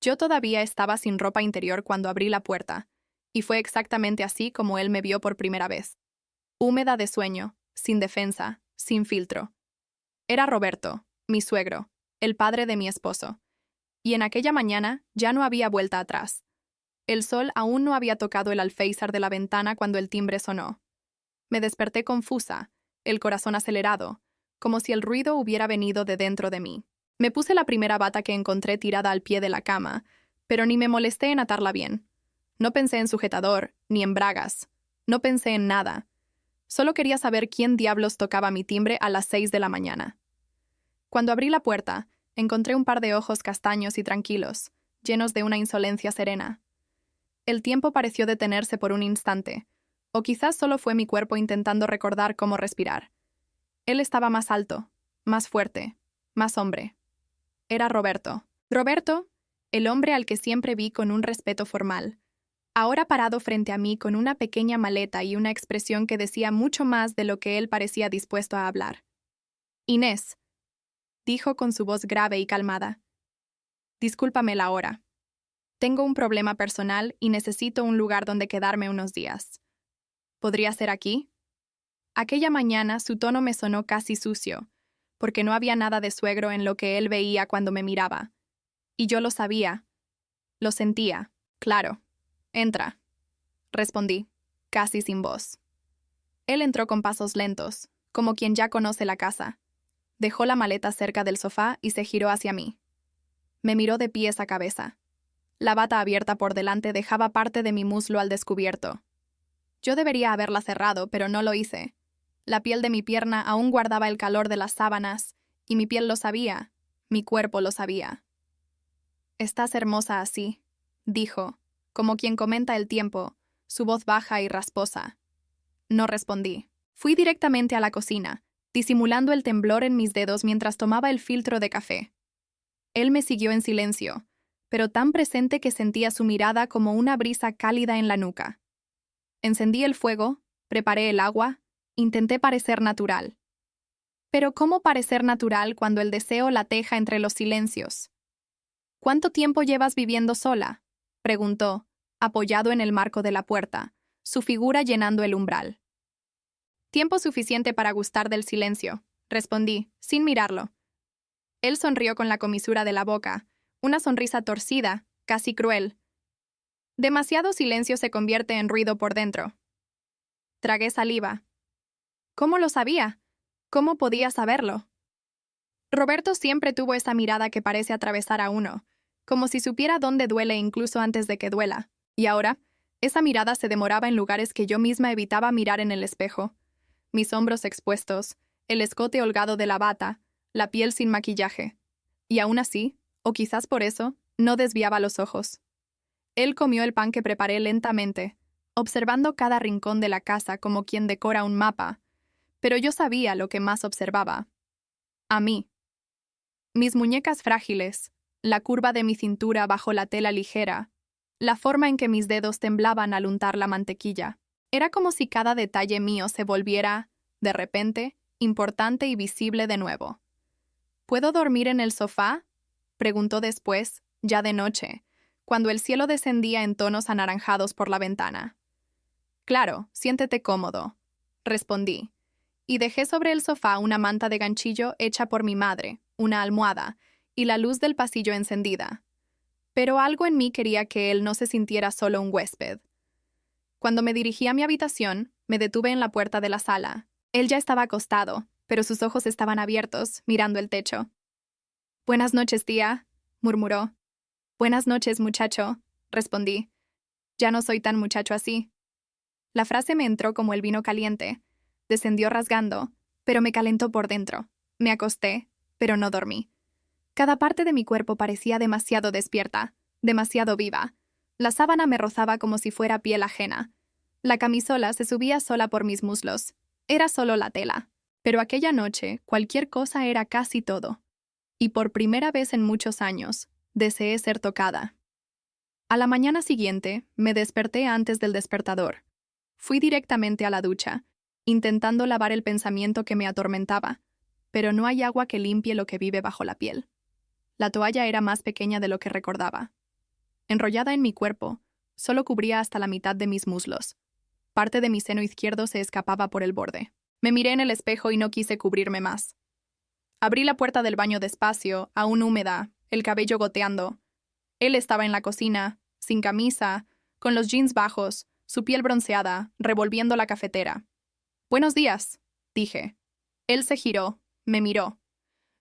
Yo todavía estaba sin ropa interior cuando abrí la puerta, y fue exactamente así como él me vio por primera vez. Húmeda de sueño, sin defensa, sin filtro. Era Roberto, mi suegro, el padre de mi esposo. Y en aquella mañana ya no había vuelta atrás. El sol aún no había tocado el alféizar de la ventana cuando el timbre sonó. Me desperté confusa, el corazón acelerado, como si el ruido hubiera venido de dentro de mí. Me puse la primera bata que encontré tirada al pie de la cama, pero ni me molesté en atarla bien. No pensé en sujetador, ni en bragas. No pensé en nada. Solo quería saber quién diablos tocaba mi timbre a las 6 de la mañana. Cuando abrí la puerta, encontré un par de ojos castaños y tranquilos, llenos de una insolencia serena. El tiempo pareció detenerse por un instante, o quizás solo fue mi cuerpo intentando recordar cómo respirar. Él estaba más alto, más fuerte, más hombre. Era Roberto. Roberto, el hombre al que siempre vi con un respeto formal, ahora parado frente a mí con una pequeña maleta y una expresión que decía mucho más de lo que él parecía dispuesto a hablar. «Inés», dijo con su voz grave y calmada. «Discúlpame la hora. Tengo un problema personal y necesito un lugar donde quedarme unos días. ¿Podría ser aquí?» Aquella mañana su tono me sonó casi sucio, porque no había nada de suegro en lo que él veía cuando me miraba. Y yo lo sabía. Lo sentía. Claro. «Entra», respondí, casi sin voz. Él entró con pasos lentos, como quien ya conoce la casa. Dejó la maleta cerca del sofá y se giró hacia mí. Me miró de pies a cabeza. La bata abierta por delante dejaba parte de mi muslo al descubierto. Yo debería haberla cerrado, pero no lo hice. La piel de mi pierna aún guardaba el calor de las sábanas, y mi piel lo sabía, mi cuerpo lo sabía. «Estás hermosa así», dijo, como quien comenta el tiempo, su voz baja y rasposa. No respondí. Fui directamente a la cocina, disimulando el temblor en mis dedos mientras tomaba el filtro de café. Él me siguió en silencio, pero tan presente que sentía su mirada como una brisa cálida en la nuca. Encendí el fuego, preparé el agua, intenté parecer natural. Pero ¿cómo parecer natural cuando el deseo lateja entre los silencios? «¿Cuánto tiempo llevas viviendo sola?», preguntó, apoyado en el marco de la puerta, su figura llenando el umbral. «Tiempo suficiente para gustar del silencio», respondí, sin mirarlo. Él sonrió con la comisura de la boca, una sonrisa torcida, casi cruel. Demasiado silencio se convierte en ruido por dentro. Tragué saliva. ¿Cómo lo sabía? ¿Cómo podía saberlo? Roberto siempre tuvo esa mirada que parece atravesar a uno, como si supiera dónde duele incluso antes de que duela. Y ahora, esa mirada se demoraba en lugares que yo misma evitaba mirar en el espejo. Mis hombros expuestos, el escote holgado de la bata, la piel sin maquillaje. Y aún así, o quizás por eso, no desviaba los ojos. Él comió el pan que preparé lentamente, observando cada rincón de la casa como quien decora un mapa, pero yo sabía lo que más observaba. A mí. Mis muñecas frágiles, la curva de mi cintura bajo la tela ligera, la forma en que mis dedos temblaban al untar la mantequilla. Era como si cada detalle mío se volviera, de repente, importante y visible de nuevo. «¿Puedo dormir en el sofá?», preguntó después, ya de noche, cuando el cielo descendía en tonos anaranjados por la ventana. «Claro, siéntete cómodo», respondí, y dejé sobre el sofá una manta de ganchillo hecha por mi madre, una almohada, y la luz del pasillo encendida. Pero algo en mí quería que él no se sintiera solo un huésped. Cuando me dirigí a mi habitación, me detuve en la puerta de la sala. Él ya estaba acostado, pero sus ojos estaban abiertos, mirando el techo. «Buenas noches, tía», murmuró. «Buenas noches, muchacho», respondí. «Ya no soy tan muchacho así». La frase me entró como el vino caliente. Descendió rasgando, pero me calentó por dentro. Me acosté, pero no dormí. Cada parte de mi cuerpo parecía demasiado despierta, demasiado viva. La sábana me rozaba como si fuera piel ajena. La camisola se subía sola por mis muslos. Era solo la tela. Pero aquella noche, cualquier cosa era casi todo. Y por primera vez en muchos años, deseé ser tocada. A la mañana siguiente, me desperté antes del despertador. Fui directamente a la ducha, intentando lavar el pensamiento que me atormentaba, pero no hay agua que limpie lo que vive bajo la piel. La toalla era más pequeña de lo que recordaba. enrollada en mi cuerpo, solo cubría hasta la mitad de mis muslos. Parte de mi seno izquierdo se escapaba por el borde. Me miré en el espejo y no quise cubrirme más. Abrí la puerta del baño despacio, aún húmeda, el cabello goteando. Él estaba en la cocina, sin camisa, con los jeans bajos, su piel bronceada, revolviendo la cafetera. «Buenos días», dije. Él se giró, me miró.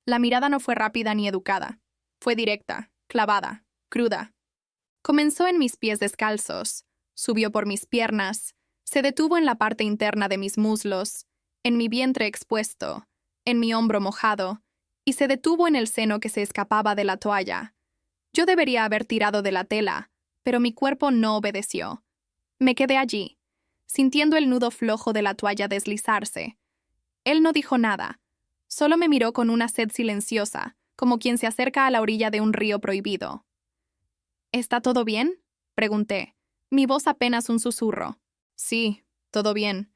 La mirada no fue rápida ni educada. Fue directa, clavada, cruda. Comenzó en mis pies descalzos, subió por mis piernas, se detuvo en la parte interna de mis muslos, en mi vientre expuesto, en mi hombro mojado, y se detuvo en el seno que se escapaba de la toalla. Yo debería haber tirado de la tela, pero mi cuerpo no obedeció. Me quedé allí, sintiendo el nudo flojo de la toalla deslizarse. Él no dijo nada, solo me miró con una sed silenciosa, como quien se acerca a la orilla de un río prohibido. «¿Está todo bien?», pregunté, mi voz apenas un susurro. «Sí, todo bien.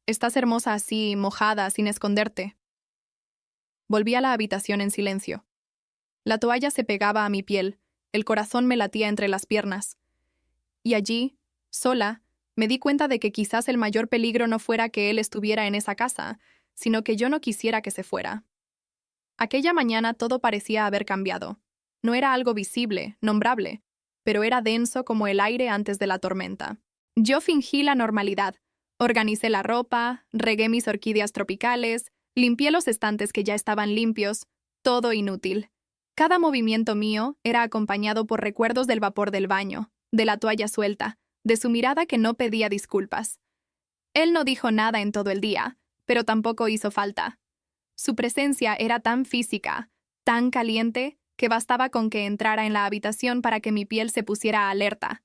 Estás hermosa así, mojada, sin esconderte». Volví a la habitación en silencio. La toalla se pegaba a mi piel, el corazón me latía entre las piernas. Y allí, sola, me di cuenta de que quizás el mayor peligro no fuera que él estuviera en esa casa, sino que yo no quisiera que se fuera. Aquella mañana todo parecía haber cambiado. No era algo visible, nombrable, pero era denso como el aire antes de la tormenta. Yo fingí la normalidad. Organicé la ropa, regué mis orquídeas tropicales, limpié los estantes que ya estaban limpios, todo inútil. Cada movimiento mío era acompañado por recuerdos del vapor del baño, de la toalla suelta, de su mirada que no pedía disculpas. Él no dijo nada en todo el día, pero tampoco hizo falta. Su presencia era tan física, tan caliente, que bastaba con que entrara en la habitación para que mi piel se pusiera alerta.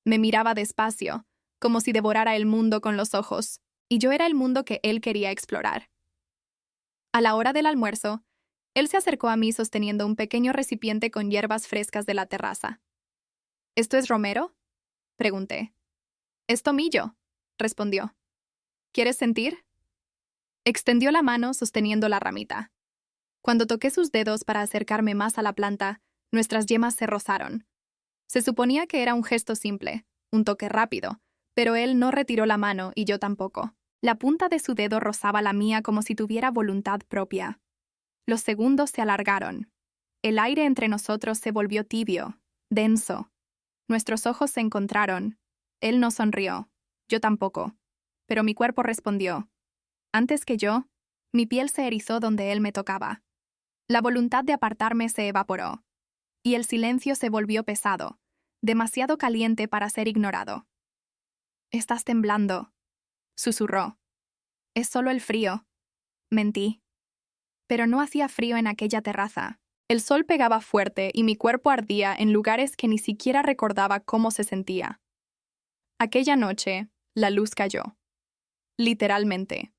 Me miraba despacio, como si devorara el mundo con los ojos, y yo era el mundo que él quería explorar. A la hora del almuerzo, él se acercó a mí sosteniendo un pequeño recipiente con hierbas frescas de la terraza. «¿Esto es romero?», pregunté. «Es tomillo», respondió. «¿Quieres sentir?». Extendió la mano sosteniendo la ramita. Cuando toqué sus dedos para acercarme más a la planta, nuestras yemas se rozaron. Se suponía que era un gesto simple, un toque rápido, pero él no retiró la mano y yo tampoco. La punta de su dedo rozaba la mía como si tuviera voluntad propia. Los segundos se alargaron. El aire entre nosotros se volvió tibio, denso. Nuestros ojos se encontraron. Él no sonrió, yo tampoco. Pero mi cuerpo respondió. Antes que yo, mi piel se erizó donde él me tocaba. La voluntad de apartarme se evaporó. Y el silencio se volvió pesado, demasiado caliente para ser ignorado. «Estás temblando», susurró. «Es solo el frío», mentí. Pero no hacía frío en aquella terraza. El sol pegaba fuerte y mi cuerpo ardía en lugares que ni siquiera recordaba cómo se sentía. Aquella noche, la luz cayó. Literalmente.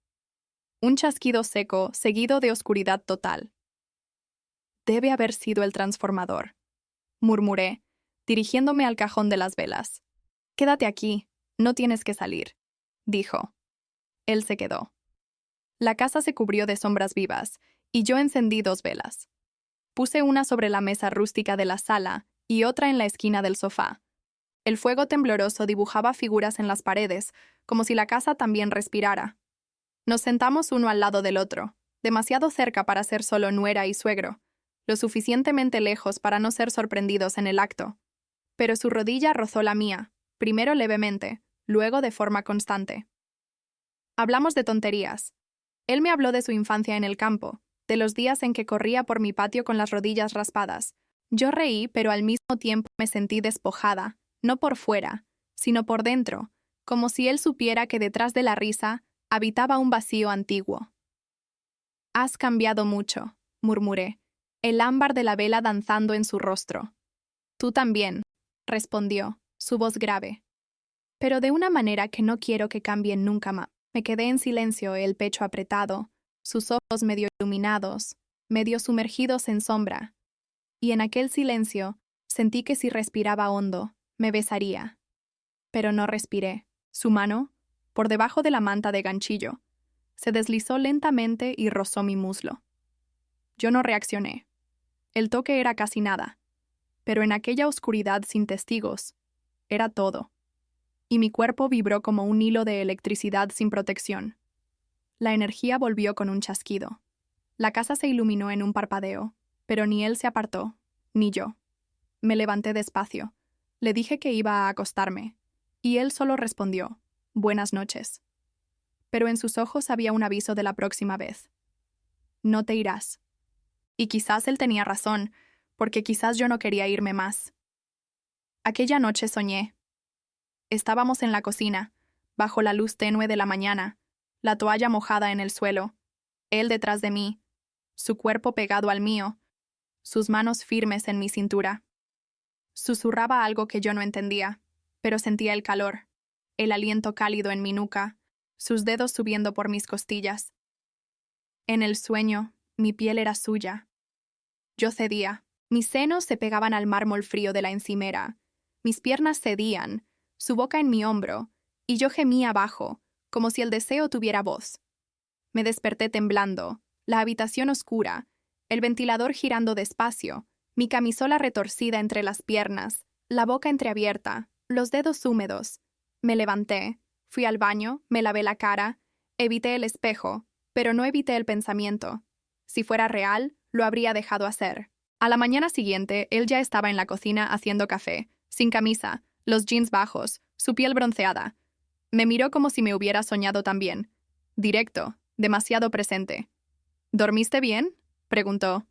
Un chasquido seco seguido de oscuridad total. «Debe haber sido el transformador», murmuré, dirigiéndome al cajón de las velas. «Quédate aquí, no tienes que salir», dijo. Él se quedó. La casa se cubrió de sombras vivas, y yo encendí 2 velas. Puse una sobre la mesa rústica de la sala y otra en la esquina del sofá. El fuego tembloroso dibujaba figuras en las paredes, como si la casa también respirara. Nos sentamos uno al lado del otro, demasiado cerca para ser solo nuera y suegro, lo suficientemente lejos para no ser sorprendidos en el acto. Pero su rodilla rozó la mía, primero levemente, luego de forma constante. Hablamos de tonterías. Él me habló de su infancia en el campo, de los días en que corría por mi patio con las rodillas raspadas. Yo reí, pero al mismo tiempo me sentí despojada, no por fuera, sino por dentro, como si él supiera que detrás de la risa habitaba un vacío antiguo. «Has cambiado mucho», murmuré, el ámbar de la vela danzando en su rostro. «Tú también», respondió, su voz grave. «Pero de una manera que no quiero que cambien nunca más». Me quedé en silencio, el pecho apretado, sus ojos medio iluminados, medio sumergidos en sombra. Y en aquel silencio sentí que si respiraba hondo, me besaría. Pero no respiré. Su mano, por debajo de la manta de ganchillo, se deslizó lentamente y rozó mi muslo. Yo no reaccioné. El toque era casi nada. pero en aquella oscuridad sin testigos, era todo. Y mi cuerpo vibró como un hilo de electricidad sin protección. La energía volvió con un chasquido. La casa se iluminó en un parpadeo, pero ni él se apartó, ni yo. Me levanté despacio. Le dije que iba a acostarme, y él solo respondió, «Buenas noches». Pero en sus ojos había un aviso de la próxima vez. «No te irás». Y quizás él tenía razón, porque quizás yo no quería irme más. Aquella noche soñé. Estábamos en la cocina, bajo la luz tenue de la mañana, la toalla mojada en el suelo, él detrás de mí, su cuerpo pegado al mío, sus manos firmes en mi cintura. Susurraba algo que yo no entendía, pero sentía el calor, el aliento cálido en mi nuca, sus dedos subiendo por mis costillas. En el sueño, mi piel era suya. Yo cedía, mis senos se pegaban al mármol frío de la encimera, mis piernas cedían, su boca en mi hombro, y yo gemía abajo, como si el deseo tuviera voz. Me desperté temblando, la habitación oscura, el ventilador girando despacio, mi camisola retorcida entre las piernas, la boca entreabierta, los dedos húmedos. Me levanté, fui al baño, me lavé la cara, evité el espejo, pero no evité el pensamiento. Si fuera real, lo habría dejado hacer. A la mañana siguiente, él ya estaba en la cocina haciendo café, sin camisa, los jeans bajos, su piel bronceada. Me miró como si me hubiera soñado también. Directo, demasiado presente. «¿Dormiste bien?», preguntó.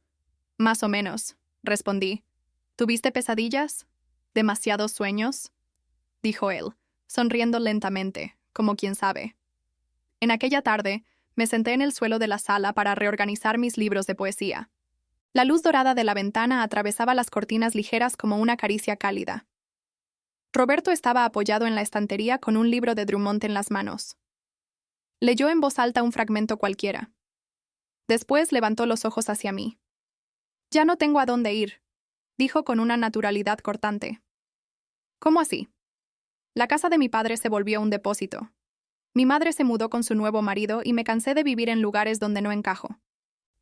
«Más o menos», respondí. «¿Tuviste pesadillas? ¿Demasiados sueños?», dijo él, sonriendo lentamente, como quien sabe. En aquella tarde, me senté en el suelo de la sala para reorganizar mis libros de poesía. La luz dorada de la ventana atravesaba las cortinas ligeras como una caricia cálida. Roberto estaba apoyado en la estantería con un libro de Drummond en las manos. Leyó en voz alta un fragmento cualquiera. Después levantó los ojos hacia mí. «Ya no tengo a dónde ir», dijo con una naturalidad cortante. «¿Cómo así?». «La casa de mi padre se volvió un depósito. Mi madre se mudó con su nuevo marido y me cansé de vivir en lugares donde no encajo».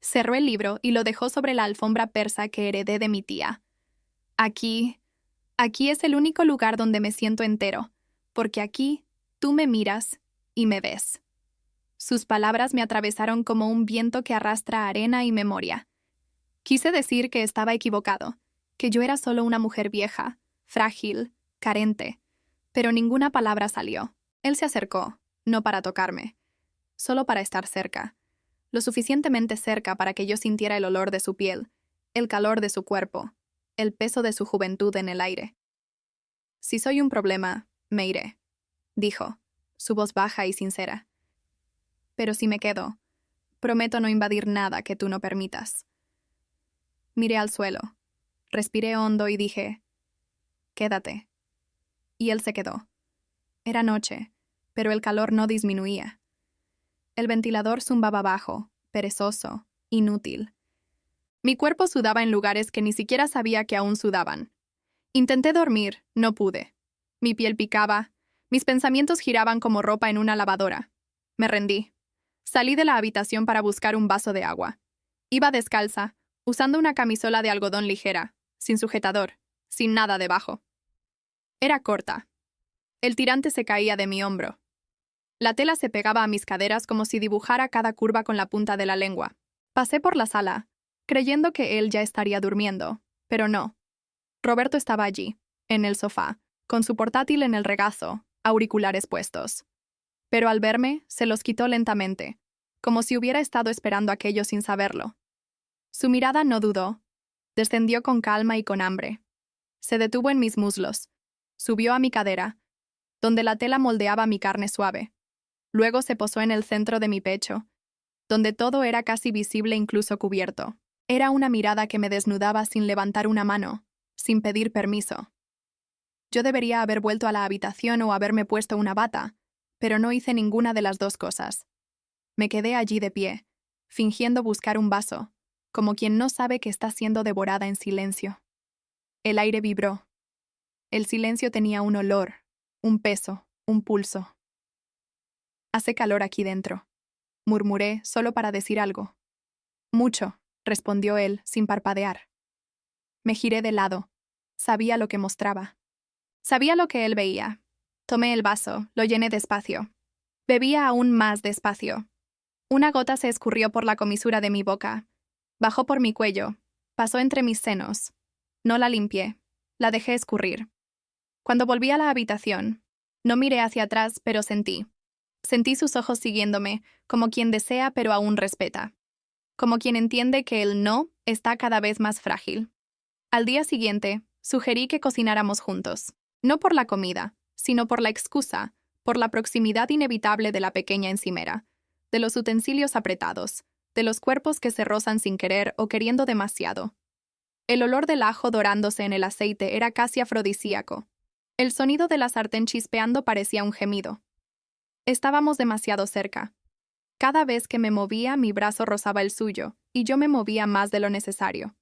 Cerró el libro y lo dejó sobre la alfombra persa que heredé de mi tía. Aquí es el único lugar donde me siento entero, porque aquí tú me miras y me ves». Sus palabras me atravesaron como un viento que arrastra arena y memoria. Quise decir que estaba equivocado, que yo era solo una mujer vieja, frágil, carente, pero ninguna palabra salió. Él se acercó, no para tocarme, solo para estar cerca, lo suficientemente cerca para que yo sintiera el olor de su piel, el calor de su cuerpo, el peso de su juventud en el aire. «Si soy un problema, me iré», dijo, su voz baja y sincera. «Pero si me quedo, prometo no invadir nada que tú no permitas». Miré al suelo, respiré hondo y dije, «Quédate». Y él se quedó. Era noche, pero el calor no disminuía. El ventilador zumbaba bajo, perezoso, inútil. Mi cuerpo sudaba en lugares que ni siquiera sabía que aún sudaban. Intenté dormir, no pude. Mi piel picaba, mis pensamientos giraban como ropa en una lavadora. Me rendí. Salí de la habitación para buscar un vaso de agua. Iba descalza, usando una camisola de algodón ligera, sin sujetador, sin nada debajo. Era corta. El tirante se caía de mi hombro. La tela se pegaba a mis caderas como si dibujara cada curva con la punta de la lengua. Pasé por la sala, creyendo que él ya estaría durmiendo, pero no. Roberto estaba allí, en el sofá, con su portátil en el regazo, auriculares puestos. Pero al verme, se los quitó lentamente, como si hubiera estado esperando aquello sin saberlo. Su mirada no dudó. Descendió con calma y con hambre. Se detuvo en mis muslos. Subió a mi cadera, donde la tela moldeaba mi carne suave. Luego se posó en el centro de mi pecho, donde todo era casi visible incluso cubierto. Era una mirada que me desnudaba sin levantar una mano, sin pedir permiso. Yo debería haber vuelto a la habitación o haberme puesto una bata, pero no hice ninguna de las dos cosas. Me quedé allí de pie, fingiendo buscar un vaso, como quien no sabe que está siendo devorada en silencio. El aire vibró. El silencio tenía un olor, un peso, un pulso. «Hace calor aquí dentro», murmuré solo para decir algo. «Mucho», respondió él, sin parpadear. Me giré de lado. Sabía lo que mostraba. Sabía lo que él veía. Tomé el vaso, lo llené despacio. Bebía aún más despacio. Una gota se escurrió por la comisura de mi boca. Bajó por mi cuello. Pasó entre mis senos. No la limpié. La dejé escurrir. Cuando volví a la habitación, no miré hacia atrás, pero sentí. Sentí sus ojos siguiéndome, como quien desea pero aún respeta. Como quien entiende que el no está cada vez más frágil. Al día siguiente, sugerí que cocináramos juntos. No por la comida, sino por la excusa, por la proximidad inevitable de la pequeña encimera, de los utensilios apretados, de los cuerpos que se rozan sin querer o queriendo demasiado. El olor del ajo dorándose en el aceite era casi afrodisíaco. El sonido de la sartén chispeando parecía un gemido. Estábamos demasiado cerca. Cada vez que me movía, mi brazo rozaba el suyo, y yo me movía más de lo necesario.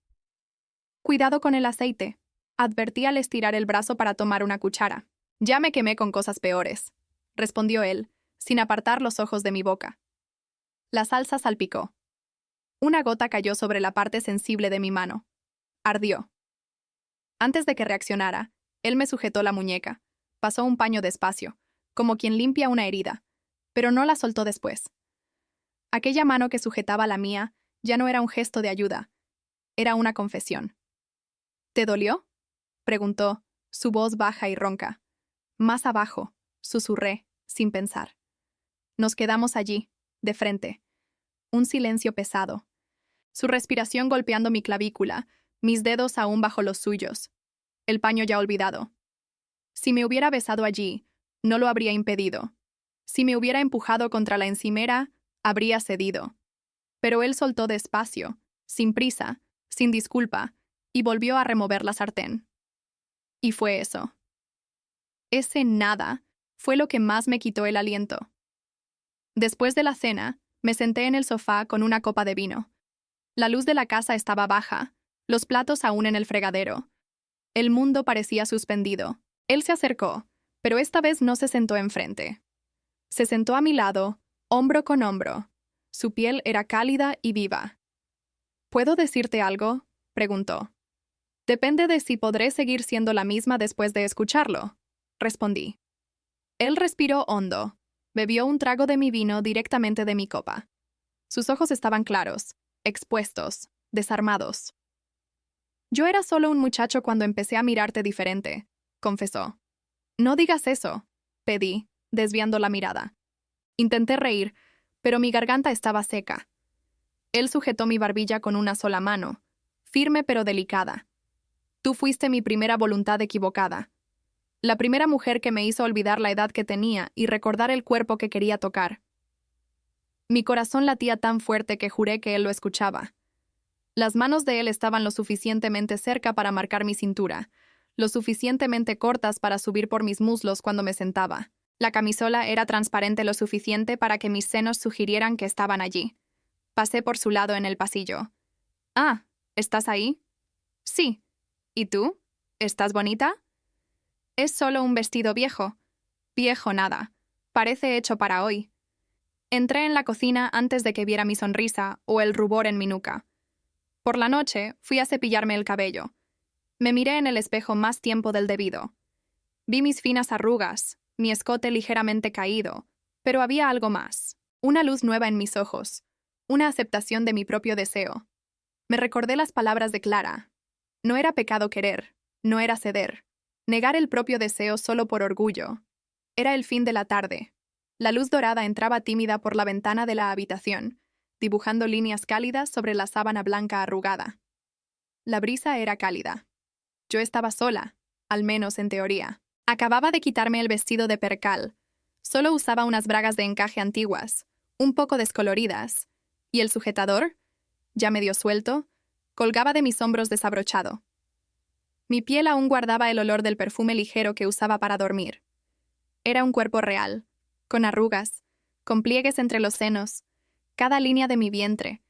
«Cuidado con el aceite», advertí al estirar el brazo para tomar una cuchara. «Ya me quemé con cosas peores», respondió él, sin apartar los ojos de mi boca. La salsa salpicó. Una gota cayó sobre la parte sensible de mi mano. Ardió. Antes de que reaccionara, él me sujetó la muñeca. Pasó un paño despacio, como quien limpia una herida, pero no la soltó después. Aquella mano que sujetaba la mía ya no era un gesto de ayuda, era una confesión. «¿Te dolió?», preguntó, su voz baja y ronca. «Más abajo», susurré, sin pensar. Nos quedamos allí, de frente. Un silencio pesado. Su respiración golpeando mi clavícula, mis dedos aún bajo los suyos. El paño ya olvidado. Si me hubiera besado allí, no lo habría impedido. Si me hubiera empujado contra la encimera, habría cedido. Pero él soltó despacio, sin prisa, sin disculpa, y volvió a remover la sartén. Y fue eso. Ese nada fue lo que más me quitó el aliento. Después de la cena, me senté en el sofá con una copa de vino. La luz de la casa estaba baja, los platos aún en el fregadero. El mundo parecía suspendido. Él se acercó, pero esta vez no se sentó enfrente. Se sentó a mi lado, hombro con hombro. Su piel era cálida y viva. «¿Puedo decirte algo?», preguntó. «Depende de si podré seguir siendo la misma después de escucharlo», respondí. Él respiró hondo. Bebió un trago de mi vino directamente de mi copa. Sus ojos estaban claros, expuestos, desarmados. «Yo era solo un muchacho cuando empecé a mirarte diferente», confesó. «No digas eso», pedí, desviando la mirada. Intenté reír, pero mi garganta estaba seca. Él sujetó mi barbilla con una sola mano, firme pero delicada. «Tú fuiste mi primera voluntad equivocada. La primera mujer que me hizo olvidar la edad que tenía y recordar el cuerpo que quería tocar». Mi corazón latía tan fuerte que juré que él lo escuchaba. Las manos de él estaban lo suficientemente cerca para marcar mi cintura, lo suficientemente cortas para subir por mis muslos cuando me sentaba. La camisola era transparente lo suficiente para que mis senos sugirieran que estaban allí. Pasé por su lado en el pasillo. «Ah, ¿estás ahí?» «Sí. ¿Y tú? ¿Estás bonita?» «Es solo un vestido viejo». «Viejo nada. Parece hecho para hoy». Entré en la cocina antes de que viera mi sonrisa o el rubor en mi nuca. Por la noche, fui a cepillarme el cabello. Me miré en el espejo más tiempo del debido. Vi mis finas arrugas, mi escote ligeramente caído, pero había algo más. Una luz nueva en mis ojos, una aceptación de mi propio deseo. Me recordé las palabras de Clara. No era pecado querer, no era ceder. Negar el propio deseo solo por orgullo. Era el fin de la tarde. La luz dorada entraba tímida por la ventana de la habitación, dibujando líneas cálidas sobre la sábana blanca arrugada. La brisa era cálida. Yo estaba sola, al menos en teoría. Acababa de quitarme el vestido de percal. Solo usaba unas bragas de encaje antiguas, un poco descoloridas, y el sujetador, ya medio suelto, colgaba de mis hombros desabrochado. Mi piel aún guardaba el olor del perfume ligero que usaba para dormir. Era un cuerpo real, con arrugas, con pliegues entre los senos, cada línea de mi vientre,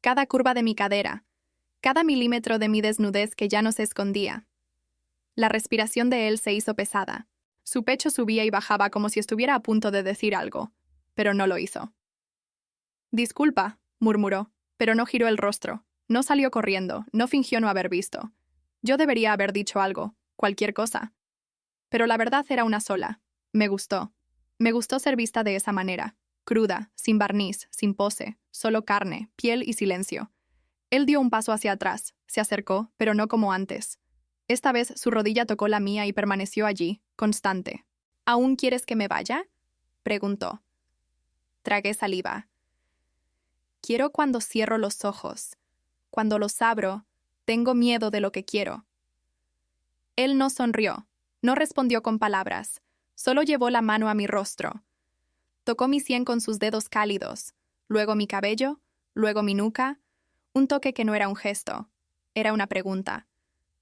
cada curva de mi cadera, cada milímetro de mi desnudez que ya no se escondía. La respiración de él se hizo pesada. Su pecho subía y bajaba como si estuviera a punto de decir algo, pero no lo hizo. «Disculpa», murmuró, pero no giró el rostro, no salió corriendo, no fingió no haber visto. Yo debería haber dicho algo, cualquier cosa. Pero la verdad era una sola. Me gustó. Me gustó ser vista de esa manera, cruda, sin barniz, sin pose, solo carne, piel y silencio. Él dio un paso hacia atrás, se acercó, pero no como antes. Esta vez su rodilla tocó la mía y permaneció allí, constante. ¿Aún quieres que me vaya?, preguntó. Tragué saliva. Quiero cuando cierro los ojos. Cuando los abro, tengo miedo de lo que quiero. Él no sonrió, no respondió con palabras, solo llevó la mano a mi rostro. Tocó mi sien con sus dedos cálidos, luego mi cabello, luego mi nuca, un toque que no era un gesto, era una pregunta.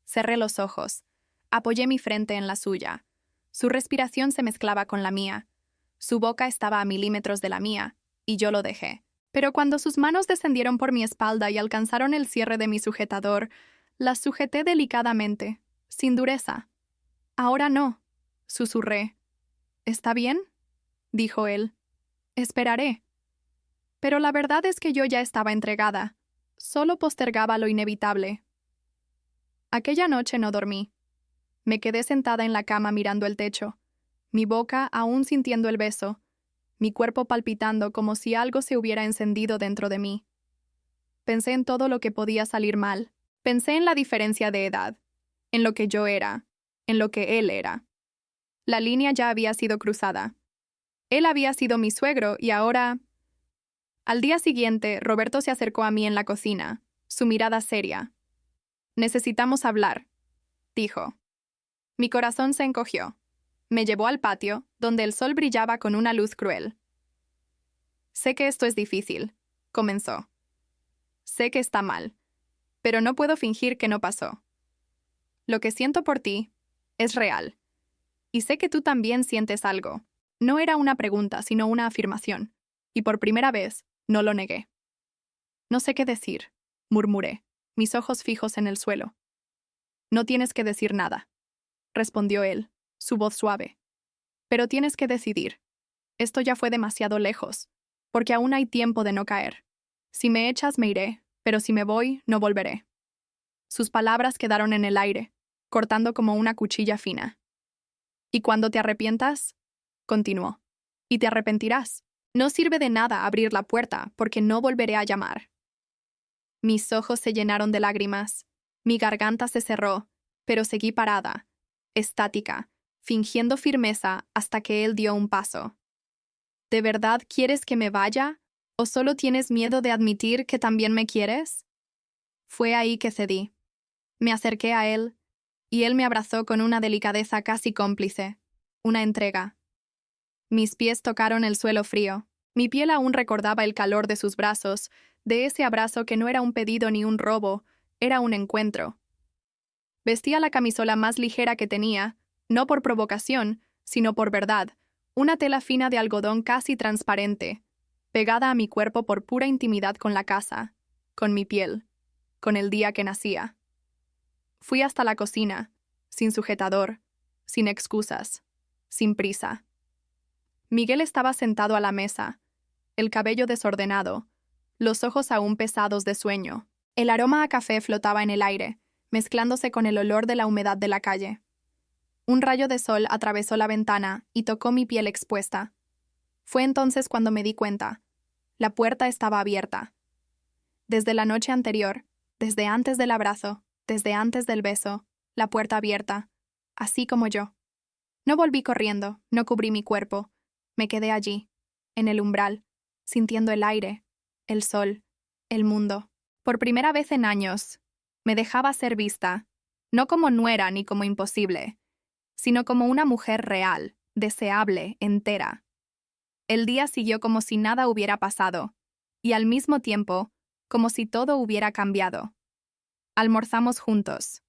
Cerré los ojos, apoyé mi frente en la suya. Su respiración se mezclaba con la mía. Su boca estaba a milímetros de la mía, y yo lo dejé. Pero cuando sus manos descendieron por mi espalda y alcanzaron el cierre de mi sujetador, las sujeté delicadamente, sin dureza. Ahora no, susurré. ¿Está bien?, dijo él. Esperaré. Pero la verdad es que yo ya estaba entregada. Solo postergaba lo inevitable. Aquella noche no dormí. Me quedé sentada en la cama mirando el techo, mi boca aún sintiendo el beso, mi cuerpo palpitando como si algo se hubiera encendido dentro de mí. Pensé en todo lo que podía salir mal. Pensé en la diferencia de edad, en lo que yo era, en lo que él era. La línea ya había sido cruzada. Él había sido mi suegro y ahora... Al día siguiente, Roberto se acercó a mí en la cocina, su mirada seria. «Necesitamos hablar», dijo. Mi corazón se encogió. Me llevó al patio, donde el sol brillaba con una luz cruel. «Sé que esto es difícil», comenzó. «Sé que está mal, pero no puedo fingir que no pasó. Lo que siento por ti es real. Y sé que tú también sientes algo». No era una pregunta, sino una afirmación. Y por primera vez, no lo negué. «No sé qué decir», murmuré, mis ojos fijos en el suelo. «No tienes que decir nada», respondió él, su voz suave. «Pero tienes que decidir. Esto ya fue demasiado lejos, porque aún hay tiempo de no caer. Si me echas, me iré, pero si me voy, no volveré». Sus palabras quedaron en el aire, cortando como una cuchilla fina. «¿Y cuando te arrepientas?», continuó. «Y te arrepentirás. No sirve de nada abrir la puerta, porque no volveré a llamar». Mis ojos se llenaron de lágrimas. Mi garganta se cerró, pero seguí parada, estática, fingiendo firmeza hasta que él dio un paso. ¿De verdad quieres que me vaya? ¿O solo tienes miedo de admitir que también me quieres? Fue ahí que cedí. Me acerqué a él, y él me abrazó con una delicadeza casi cómplice, una entrega. Mis pies tocaron el suelo frío. Mi piel aún recordaba el calor de sus brazos, de ese abrazo que no era un pedido ni un robo, era un encuentro. Vestía la camisola más ligera que tenía, no por provocación, sino por verdad, una tela fina de algodón casi transparente, pegada a mi cuerpo por pura intimidad con la casa, con mi piel, con el día que nacía. Fui hasta la cocina, sin sujetador, sin excusas, sin prisa. Miguel estaba sentado a la mesa, el cabello desordenado, los ojos aún pesados de sueño. El aroma a café flotaba en el aire, mezclándose con el olor de la humedad de la calle. Un rayo de sol atravesó la ventana y tocó mi piel expuesta. Fue entonces cuando me di cuenta. La puerta estaba abierta. Desde la noche anterior, desde antes del abrazo, desde antes del beso, la puerta abierta, así como yo. No volví corriendo, no cubrí mi cuerpo. Me quedé allí, en el umbral, sintiendo el aire, el sol, el mundo. Por primera vez en años, me dejaba ser vista, no como nuera ni como imposible, sino como una mujer real, deseable, entera. El día siguió como si nada hubiera pasado, y al mismo tiempo, como si todo hubiera cambiado. Almorzamos juntos.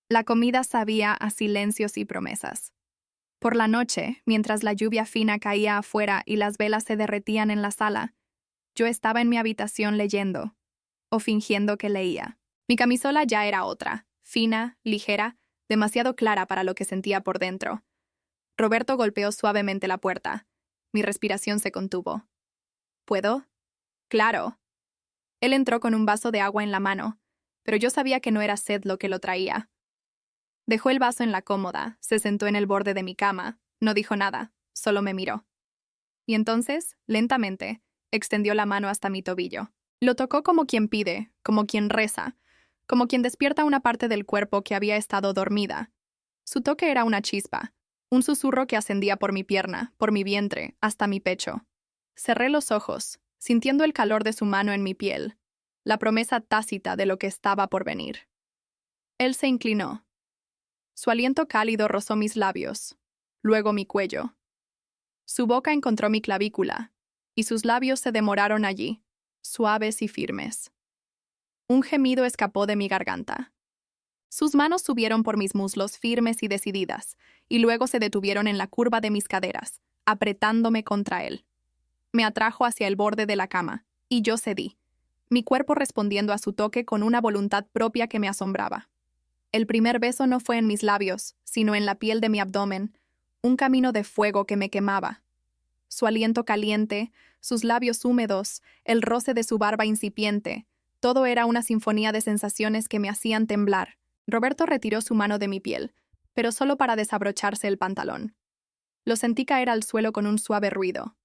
La comida sabía a silencios y promesas. Por la noche, mientras la lluvia fina caía afuera y las velas se derretían en la sala, yo estaba en mi habitación leyendo, o fingiendo que leía. Mi camisola ya era otra, fina, ligera, demasiado clara para lo que sentía por dentro. Roberto golpeó suavemente la puerta. Mi respiración se contuvo. ¿Puedo? Claro. Él entró con un vaso de agua en la mano, pero yo sabía que no era sed lo que lo traía. Dejó el vaso en la cómoda, se sentó en el borde de mi cama, no dijo nada, solo me miró. Y entonces, lentamente, extendió la mano hasta mi tobillo. Lo tocó como quien pide, como quien reza, como quien despierta una parte del cuerpo que había estado dormida. Su toque era una chispa, un susurro que ascendía por mi pierna, por mi vientre, hasta mi pecho. Cerré los ojos, sintiendo el calor de su mano en mi piel, la promesa tácita de lo que estaba por venir. Él se inclinó. Su aliento cálido rozó mis labios, luego mi cuello. Su boca encontró mi clavícula, y sus labios se demoraron allí, suaves y firmes. Un gemido escapó de mi garganta. Sus manos subieron por mis muslos firmes y decididas, y luego se detuvieron en la curva de mis caderas, apretándome contra él. Me atrajo hacia el borde de la cama, y yo cedí, mi cuerpo respondiendo a su toque con una voluntad propia que me asombraba. El primer beso no fue en mis labios, sino en la piel de mi abdomen, un camino de fuego que me quemaba. Su aliento caliente, sus labios húmedos, el roce de su barba incipiente, todo era una sinfonía de sensaciones que me hacían temblar. Roberto retiró su mano de mi piel, pero solo para desabrocharse el pantalón. Lo sentí caer al suelo con un suave ruido.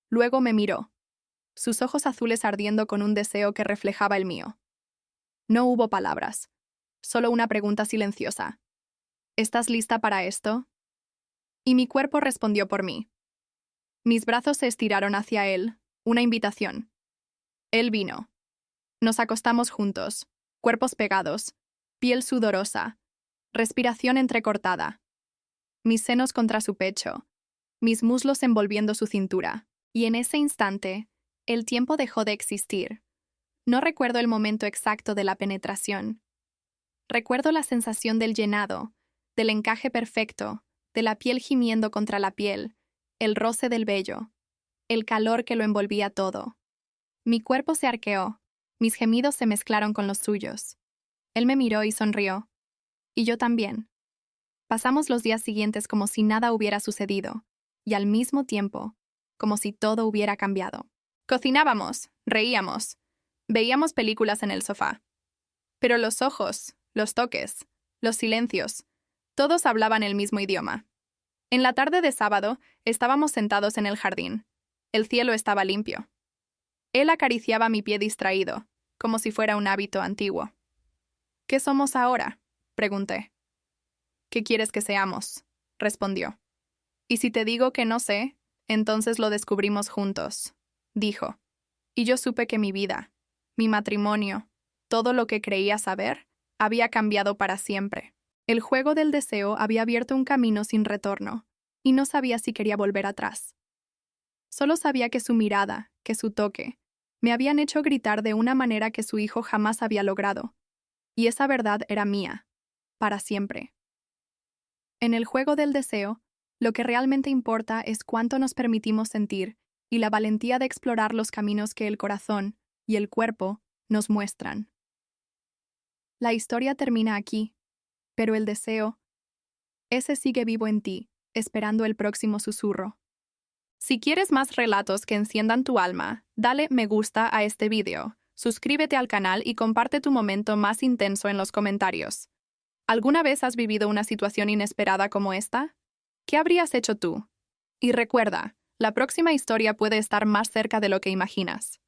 Luego me miró, sus ojos azules ardiendo con un deseo que reflejaba el mío. No hubo palabras, solo una pregunta silenciosa. ¿Estás lista para esto? Y mi cuerpo respondió por mí. Mis brazos se estiraron hacia él, una invitación. Él vino. Nos acostamos juntos, cuerpos pegados, piel sudorosa, respiración entrecortada. Mis senos contra su pecho, mis muslos envolviendo su cintura. Y en ese instante, el tiempo dejó de existir. No recuerdo el momento exacto de la penetración. Recuerdo la sensación del llenado, del encaje perfecto, de la piel gimiendo contra la piel, el roce del vello, el calor que lo envolvía todo. Mi cuerpo se arqueó, mis gemidos se mezclaron con los suyos. Él me miró y sonrió. Y yo también. Pasamos los días siguientes como si nada hubiera sucedido, y al mismo tiempo, como si todo hubiera cambiado. Cocinábamos, reíamos, veíamos películas en el sofá. Pero los ojos, los toques, los silencios, todos hablaban el mismo idioma. En la tarde de sábado, estábamos sentados en el jardín. El cielo estaba limpio. Él acariciaba mi pie distraído, como si fuera un hábito antiguo. ¿Qué somos ahora?, pregunté. ¿Qué quieres que seamos?, respondió. Y si te digo que no sé, entonces lo descubrimos juntos, dijo. Y yo supe que mi vida, mi matrimonio, todo lo que creía saber, había cambiado para siempre. El juego del deseo había abierto un camino sin retorno, y no sabía si quería volver atrás. Solo sabía que su mirada, que su toque, me habían hecho gritar de una manera que su hijo jamás había logrado. Y esa verdad era mía, para siempre. En el juego del deseo, lo que realmente importa es cuánto nos permitimos sentir y la valentía de explorar los caminos que el corazón y el cuerpo nos muestran. La historia termina aquí, pero el deseo, ese sigue vivo en ti, esperando el próximo susurro. Si quieres más relatos que enciendan tu alma, dale me gusta a este video, suscríbete al canal y comparte tu momento más intenso en los comentarios. ¿Alguna vez has vivido una situación inesperada como esta? ¿Qué habrías hecho tú? Y recuerda, la próxima historia puede estar más cerca de lo que imaginas.